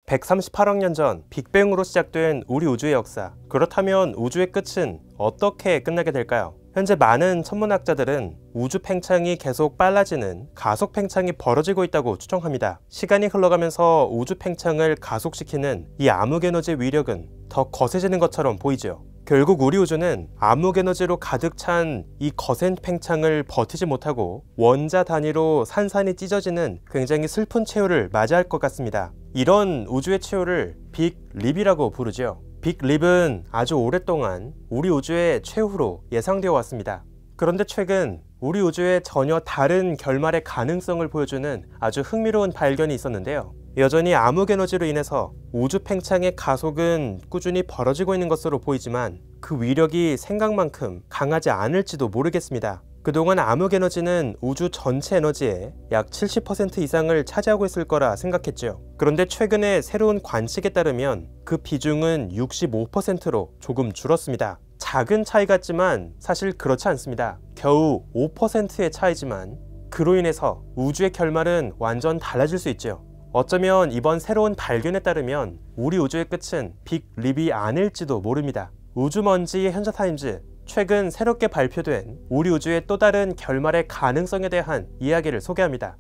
138억 년 전 빅뱅으로 시작된 우리 우주의 역사. 그렇다면 우주의 끝은 어떻게 끝나게 될까요? 현재 많은 천문학자들은 우주 팽창이 계속 빨라지는 가속 팽창이 벌어지고 있다고 추정합니다. 시간이 흘러가면서 우주 팽창을 가속시키는 이 암흑에너지의 위력은 더 거세지는 것처럼 보이죠. 결국 우리 우주는 암흑에너지로 가득 찬 이 거센 팽창을 버티지 못하고 원자 단위로 산산이 찢어지는 굉장히 슬픈 최후를 맞이할 것 같습니다. 이런 우주의 최후를 빅립이라고 부르죠. 빅립은 아주 오랫동안 우리 우주의 최후로 예상되어 왔습니다. 그런데 최근 우리 우주의 전혀 다른 결말의 가능성을 보여주는 아주 흥미로운 발견이 있었는데요. 여전히 암흑에너지로 인해서 우주 팽창의 가속은 꾸준히 벌어지고 있는 것으로 보이지만 그 위력이 생각만큼 강하지 않을지도 모르겠습니다. 그동안 암흑에너지는 우주 전체 에너지의 약 70% 이상을 차지하고 있을 거라 생각했죠. 그런데 최근에 새로운 관측에 따르면 그 비중은 65%로 조금 줄었습니다. 작은 차이 같지만 사실 그렇지 않습니다. 겨우 5%의 차이지만 그로 인해서 우주의 결말은 완전 달라질 수 있죠. 어쩌면 이번 새로운 발견에 따르면 우리 우주의 끝은 빅립이 아닐지도 모릅니다. 우주먼지의 현자타임즈, 최근 새롭게 발표된 우리 우주의 또 다른 결말의 가능성에 대한 이야기를 소개합니다.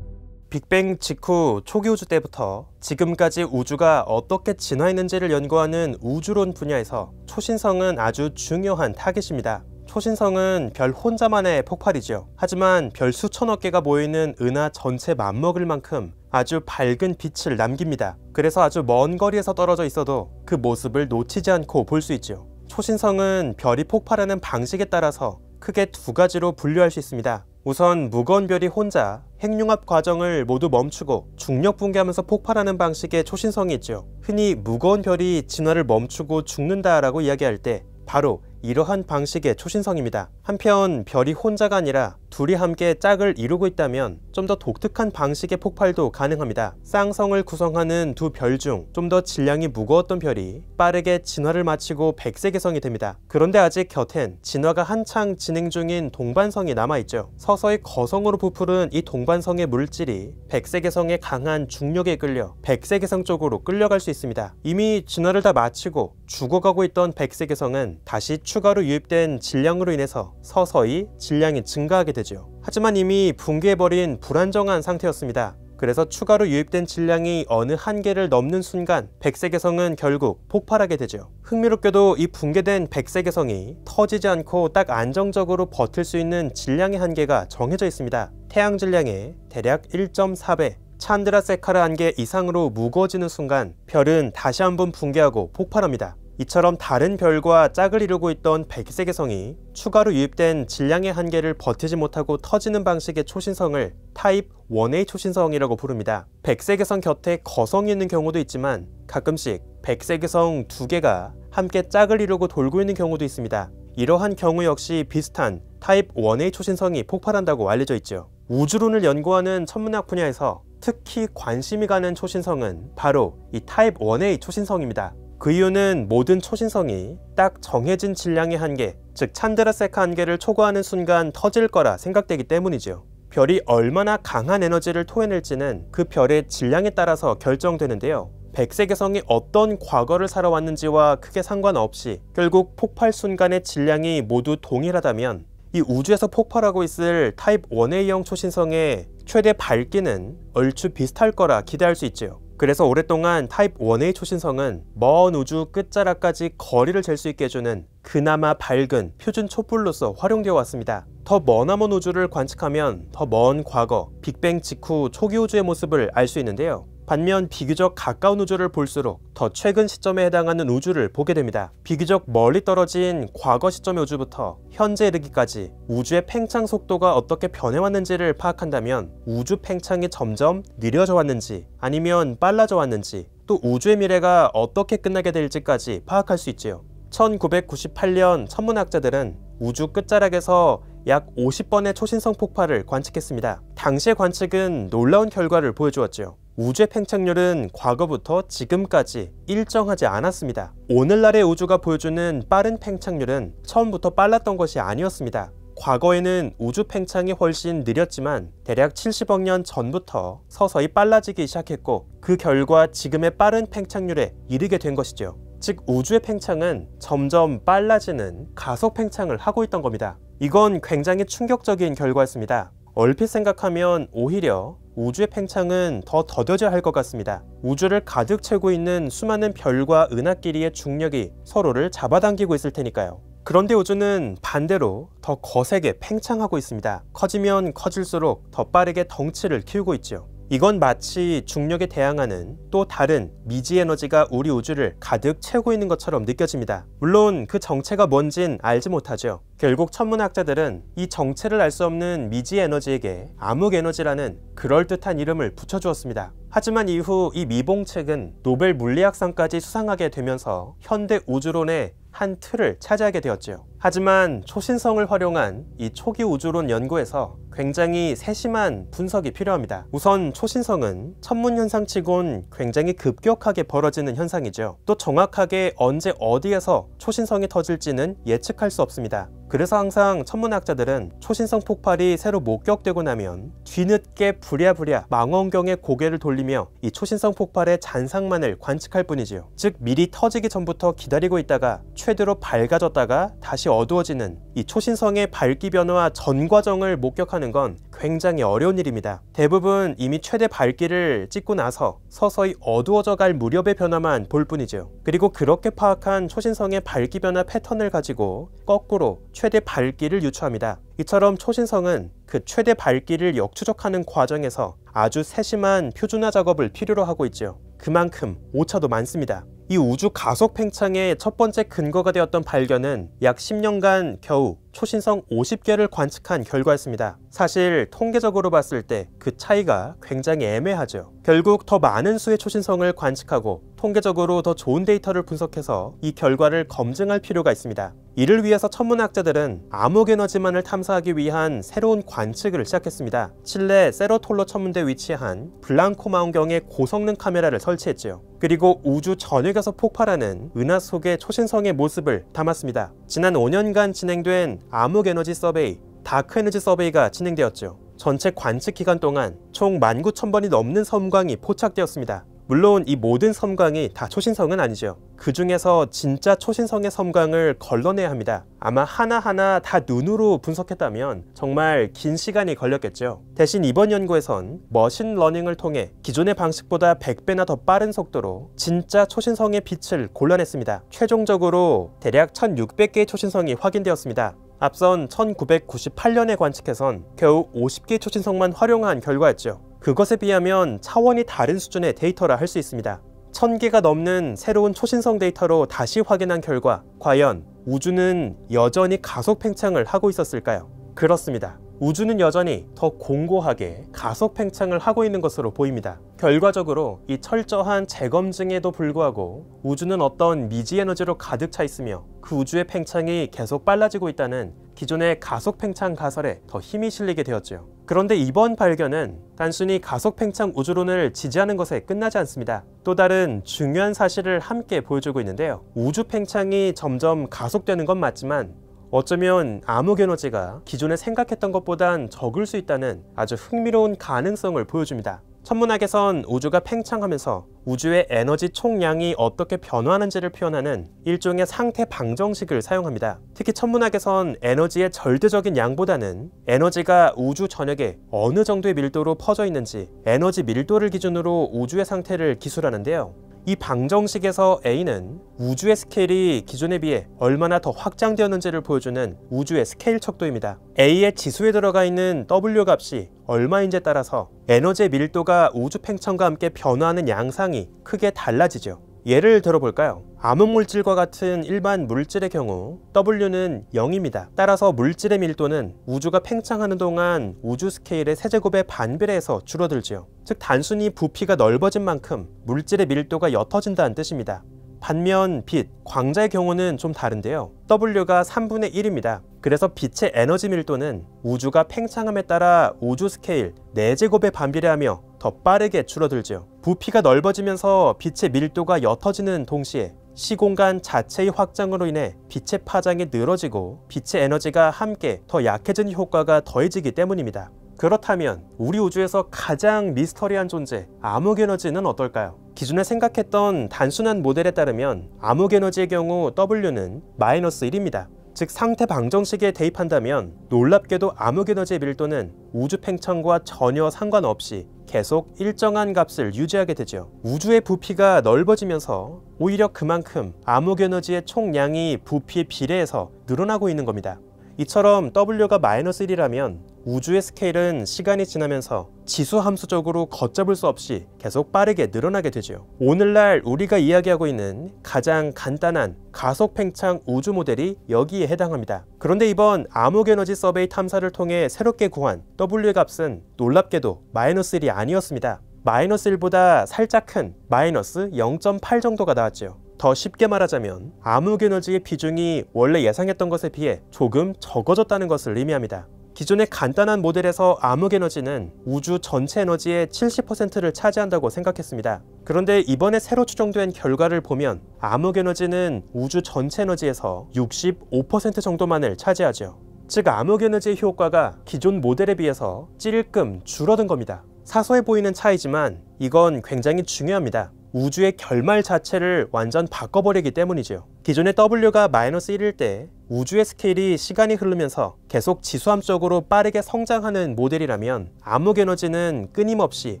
빅뱅 직후 초기 우주 때부터 지금까지 우주가 어떻게 진화했는지를 연구하는 우주론 분야에서 초신성은 아주 중요한 타깃입니다. 초신성은 별 혼자만의 폭발이죠. 하지만 별 수천억 개가 모이는 은하 전체 맘먹을 만큼 아주 밝은 빛을 남깁니다. 그래서 아주 먼 거리에서 떨어져 있어도 그 모습을 놓치지 않고 볼 수 있죠. 초신성은 별이 폭발하는 방식에 따라서 크게 두 가지로 분류할 수 있습니다. 우선 무거운 별이 혼자 핵융합 과정을 모두 멈추고 중력 붕괴하면서 폭발하는 방식의 초신성이 있죠. 흔히 무거운 별이 진화를 멈추고 죽는다라고 이야기할 때 바로 이러한 방식의 초신성입니다. 한편 별이 혼자가 아니라 둘이 함께 짝을 이루고 있다면 좀 더 독특한 방식의 폭발도 가능합니다. 쌍성을 구성하는 두 별 중 좀 더 질량이 무거웠던 별이 빠르게 진화를 마치고 백색외성이 됩니다. 그런데 아직 곁엔 진화가 한창 진행 중인 동반성이 남아있죠. 서서히 거성으로 부풀은 이 동반성의 물질이 백색외성의 강한 중력에 끌려 백색외성 쪽으로 끌려갈 수 있습니다. 이미 진화를 다 마치고 죽어가고 있던 백색외성은 다시 추가로 유입된 질량으로 인해서 서서히 질량이 증가하게 되죠. 하지만 이미 붕괴해버린 불안정한 상태였습니다. 그래서 추가로 유입된 질량이 어느 한계를 넘는 순간 백색외성은 결국 폭발하게 되죠. 흥미롭게도 이 붕괴된 백색외성이 터지지 않고 딱 안정적으로 버틸 수 있는 질량의 한계가 정해져 있습니다. 태양 질량의 대략 1.4배, 찬드라세카르 한계 이상으로 무거워지는 순간 별은 다시 한번 붕괴하고 폭발합니다. 이처럼 다른 별과 짝을 이루고 있던 백색외성이 추가로 유입된 질량의 한계를 버티지 못하고 터지는 방식의 초신성을 타입 1A 초신성이라고 부릅니다. 백색외성 곁에 거성이 있는 경우도 있지만 가끔씩 백색외성 두 개가 함께 짝을 이루고 돌고 있는 경우도 있습니다. 이러한 경우 역시 비슷한 타입 1A 초신성이 폭발한다고 알려져 있죠. 우주론을 연구하는 천문학 분야에서 특히 관심이 가는 초신성은 바로 이 타입 1A 초신성입니다. 그 이유는 모든 초신성이 딱 정해진 질량의 한계, 즉 찬드라세카 한계를 초과하는 순간 터질 거라 생각되기 때문이죠. 별이 얼마나 강한 에너지를 토해낼지는 그 별의 질량에 따라서 결정되는데요. 백색외성이 어떤 과거를 살아왔는지와 크게 상관없이 결국 폭발 순간의 질량이 모두 동일하다면 이 우주에서 폭발하고 있을 타입 1A형 초신성의 최대 밝기는 얼추 비슷할 거라 기대할 수 있죠. 그래서 오랫동안 타입 1A 초신성은 먼 우주 끝자락까지 거리를 잴 수 있게 해주는 그나마 밝은 표준 촛불로서 활용되어 왔습니다. 더 머나먼 우주를 관측하면 더 먼 과거, 빅뱅 직후 초기 우주의 모습을 알 수 있는데요. 반면 비교적 가까운 우주를 볼수록 더 최근 시점에 해당하는 우주를 보게 됩니다. 비교적 멀리 떨어진 과거 시점의 우주부터 현재 이르기까지 우주의 팽창 속도가 어떻게 변해왔는지를 파악한다면 우주 팽창이 점점 느려져 왔는지 아니면 빨라져 왔는지 또 우주의 미래가 어떻게 끝나게 될지까지 파악할 수 있지요. 1998년 천문학자들은 우주 끝자락에서 약 50번의 초신성 폭발을 관측했습니다. 당시의 관측은 놀라운 결과를 보여주었죠. 우주의 팽창률은 과거부터 지금까지 일정하지 않았습니다. 오늘날의 우주가 보여주는 빠른 팽창률은 처음부터 빨랐던 것이 아니었습니다. 과거에는 우주 팽창이 훨씬 느렸지만 대략 70억 년 전부터 서서히 빨라지기 시작했고 그 결과 지금의 빠른 팽창률에 이르게 된 것이죠. 즉 우주의 팽창은 점점 빨라지는 가속 팽창을 하고 있던 겁니다. 이건 굉장히 충격적인 결과였습니다. 얼핏 생각하면 오히려 우주의 팽창은 더 더뎌져야 할 것 같습니다. 우주를 가득 채우고 있는 수많은 별과 은하끼리의 중력이 서로를 잡아당기고 있을 테니까요. 그런데 우주는 반대로 더 거세게 팽창하고 있습니다. 커지면 커질수록 더 빠르게 덩치를 키우고 있죠. 이건 마치 중력에 대항하는 또 다른 미지 에너지가 우리 우주를 가득 채우고 있는 것처럼 느껴집니다. 물론 그 정체가 뭔진 알지 못하죠. 결국 천문학자들은 이 정체를 알 수 없는 미지 에너지에게 암흑 에너지라는 그럴듯한 이름을 붙여주었습니다. 하지만 이후 이 미봉책은 노벨 물리학상까지 수상하게 되면서 현대 우주론의 한 틀을 차지하게 되었죠. 하지만 초신성을 활용한 이 초기 우주론 연구에서 굉장히 세심한 분석이 필요합니다. 우선 초신성은 천문현상치곤 굉장히 급격하게 벌어지는 현상이죠. 또 정확하게 언제 어디에서 초신성이 터질지는 예측할 수 없습니다. 그래서 항상 천문학자들은 초신성 폭발이 새로 목격되고 나면 뒤늦게 부랴부랴 망원경에 고개를 돌리며 이 초신성 폭발의 잔상만을 관측할 뿐이지요. 즉 미리 터지기 전부터 기다리고 있다가 최대로 밝아졌다가 다시 어두워지는 이 초신성의 밝기 변화 전 과정을 목격하는 건 굉장히 어려운 일입니다. 대부분 이미 최대 밝기를 찍고 나서 서서히 어두워져 갈 무렵의 변화만 볼 뿐이죠. 그리고 그렇게 파악한 초신성의 밝기 변화 패턴을 가지고 거꾸로 최대 밝기를 유추합니다. 이처럼 초신성은 그 최대 밝기를 역추적하는 과정에서 아주 세심한 표준화 작업을 필요로 하고 있죠. 그만큼 오차도 많습니다. 이 우주 가속 팽창의 첫 번째 근거가 되었던 발견은 약 10년간 겨우 초신성 50개를 관측한 결과였습니다. 사실 통계적으로 봤을 때 그 차이가 굉장히 애매하죠. 결국 더 많은 수의 초신성을 관측하고 통계적으로 더 좋은 데이터를 분석해서 이 결과를 검증할 필요가 있습니다. 이를 위해서 천문학자들은 암흑에너지만을 탐사하기 위한 새로운 관측을 시작했습니다. 칠레 세로톨로 천문대에 위치한 블랑코 망원경에 고성능 카메라를 설치했지요. 그리고 우주 전역에서 폭발하는 은하 속의 초신성의 모습을 담았습니다. 지난 5년간 진행된 암흑에너지 서베이, 다크에너지 서베이가 진행되었죠. 전체 관측 기간 동안 총 19,000번이 넘는 섬광이 포착되었습니다. 물론 이 모든 섬광이 다 초신성은 아니죠. 그 중에서 진짜 초신성의 섬광을 걸러내야 합니다. 아마 하나하나 다 눈으로 분석했다면 정말 긴 시간이 걸렸겠죠. 대신 이번 연구에선 머신러닝을 통해 기존의 방식보다 100배나 더 빠른 속도로 진짜 초신성의 빛을 골라냈습니다. 최종적으로 대략 1600개의 초신성이 확인되었습니다. 앞선 1998년에 관측해선 겨우 50개의 초신성만 활용한 결과였죠. 그것에 비하면 차원이 다른 수준의 데이터라 할 수 있습니다. 1000개가 넘는 새로운 초신성 데이터로 다시 확인한 결과 과연 우주는 여전히 가속 팽창을 하고 있었을까요? 그렇습니다. 우주는 여전히 더 공고하게 가속 팽창을 하고 있는 것으로 보입니다. 결과적으로 이 철저한 재검증에도 불구하고 우주는 어떤 미지 에너지로 가득 차 있으며 그 우주의 팽창이 계속 빨라지고 있다는 기존의 가속 팽창 가설에 더 힘이 실리게 되었죠. 그런데 이번 발견은 단순히 가속 팽창 우주론을 지지하는 것에 끝나지 않습니다. 또 다른 중요한 사실을 함께 보여주고 있는데요. 우주 팽창이 점점 가속되는 건 맞지만 어쩌면 암흑에너지가 기존에 생각했던 것보단 적을 수 있다는 아주 흥미로운 가능성을 보여줍니다. 천문학에선 우주가 팽창하면서 우주의 에너지 총량이 어떻게 변화하는지를 표현하는 일종의 상태 방정식을 사용합니다. 특히 천문학에선 에너지의 절대적인 양보다는 에너지가 우주 전역에 어느 정도의 밀도로 퍼져 있는지 에너지 밀도를 기준으로 우주의 상태를 기술하는데요. 이 방정식에서 A는 우주의 스케일이 기존에 비해 얼마나 더 확장되었는지를 보여주는 우주의 스케일 척도입니다. A의 지수에 들어가 있는 W 값이 얼마인지에 따라서 에너지의 밀도가 우주 팽창과 함께 변화하는 양상이 크게 달라지죠. 예를 들어볼까요? 암흑물질과 같은 일반 물질의 경우 W는 0입니다. 따라서 물질의 밀도는 우주가 팽창하는 동안 우주 스케일의 세제곱의 반비례해서 줄어들지요. 즉 단순히 부피가 넓어진 만큼 물질의 밀도가 옅어진다는 뜻입니다. 반면 빛, 광자의 경우는 좀 다른데요. W가 3분의 1입니다. 그래서 빛의 에너지 밀도는 우주가 팽창함에 따라 우주 스케일 4제곱에 반비례하며 더 빠르게 줄어들죠. 부피가 넓어지면서 빛의 밀도가 옅어지는 동시에 시공간 자체의 확장으로 인해 빛의 파장이 늘어지고 빛의 에너지가 함께 더 약해지는 효과가 더해지기 때문입니다. 그렇다면 우리 우주에서 가장 미스터리한 존재, 암흑에너지는 어떨까요? 기존에 생각했던 단순한 모델에 따르면 암흑에너지의 경우 W는 -1입니다. 즉 상태 방정식에 대입한다면 놀랍게도 암흑에너지의 밀도는 우주 팽창과 전혀 상관없이 계속 일정한 값을 유지하게 되죠. 우주의 부피가 넓어지면서 오히려 그만큼 암흑에너지의 총량이 부피에 비례해서 늘어나고 있는 겁니다. 이처럼 W가 -1이라면 우주의 스케일은 시간이 지나면서 지수함수적으로 걷잡을 수 없이 계속 빠르게 늘어나게 되죠. 오늘날 우리가 이야기하고 있는 가장 간단한 가속 팽창 우주 모델이 여기에 해당합니다. 그런데 이번 암흑에너지 서베이 탐사를 통해 새롭게 구한 W의 값은 놀랍게도 -1이 아니었습니다. -1보다 살짝 큰 -0.8 정도가 나왔죠. 더 쉽게 말하자면 암흑에너지의 비중이 원래 예상했던 것에 비해 조금 적어졌다는 것을 의미합니다. 기존의 간단한 모델에서 암흑에너지는 우주 전체 에너지의 70%를 차지한다고 생각했습니다. 그런데 이번에 새로 추정된 결과를 보면 암흑에너지는 우주 전체 에너지에서 65% 정도만을 차지하죠. 즉 암흑에너지의 효과가 기존 모델에 비해서 찔끔 줄어든 겁니다. 사소해 보이는 차이지만 이건 굉장히 중요합니다. 우주의 결말 자체를 완전 바꿔버리기 때문이죠. 기존의 W가 -1일 때 우주의 스케일이 시간이 흐르면서 계속 지수함적으로 빠르게 성장하는 모델이라면 암흑에너지는 끊임없이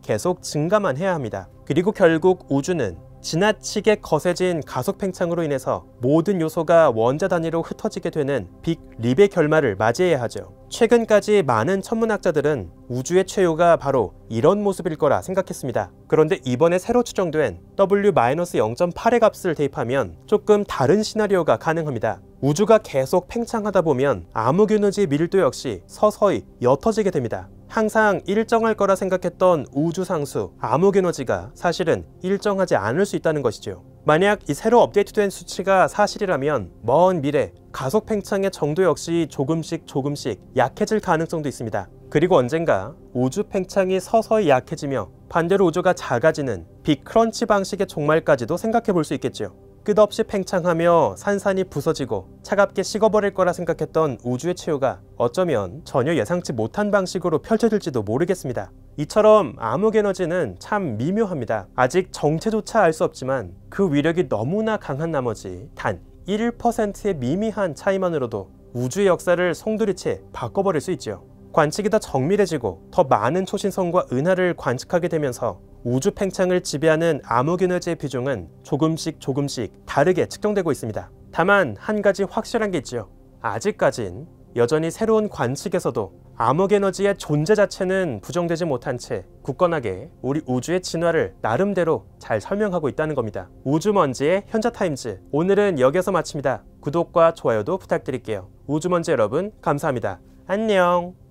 계속 증가만 해야 합니다. 그리고 결국 우주는 지나치게 거세진 가속 팽창으로 인해서 모든 요소가 원자 단위로 흩어지게 되는 빅 립의 결말을 맞이해야 하죠. 최근까지 많은 천문학자들은 우주의 최후가 바로 이런 모습일 거라 생각했습니다. 그런데 이번에 새로 추정된 W-0.8의 값을 대입하면 조금 다른 시나리오가 가능합니다. 우주가 계속 팽창하다 보면 암흑에너지의 밀도 역시 서서히 옅어지게 됩니다. 항상 일정할 거라 생각했던 우주 상수, 암흑에너지가 사실은 일정하지 않을 수 있다는 것이죠. 만약 이 새로 업데이트된 수치가 사실이라면 먼 미래 가속 팽창의 정도 역시 조금씩 약해질 가능성도 있습니다. 그리고 언젠가 우주 팽창이 서서히 약해지며 반대로 우주가 작아지는 빅 크런치 방식의 종말까지도 생각해 볼 수 있겠죠. 끝없이 팽창하며 산산이 부서지고 차갑게 식어버릴 거라 생각했던 우주의 최후가 어쩌면 전혀 예상치 못한 방식으로 펼쳐질지도 모르겠습니다. 이처럼 암흑에너지는 참 미묘합니다. 아직 정체조차 알 수 없지만 그 위력이 너무나 강한 나머지 단 1%의 미미한 차이만으로도 우주의 역사를 송두리째 바꿔버릴 수 있죠. 관측이 더 정밀해지고 더 많은 초신성과 은하를 관측하게 되면서 우주 팽창을 지배하는 암흑에너지의 비중은 조금씩 다르게 측정되고 있습니다. 다만 한 가지 확실한 게 있죠. 아직까진 여전히 새로운 관측에서도 암흑에너지의 존재 자체는 부정되지 못한 채 굳건하게 우리 우주의 진화를 나름대로 잘 설명하고 있다는 겁니다. 우주먼지의 현자타임즈, 오늘은 여기서 마칩니다. 구독과 좋아요도 부탁드릴게요. 우주먼지 여러분 감사합니다. 안녕.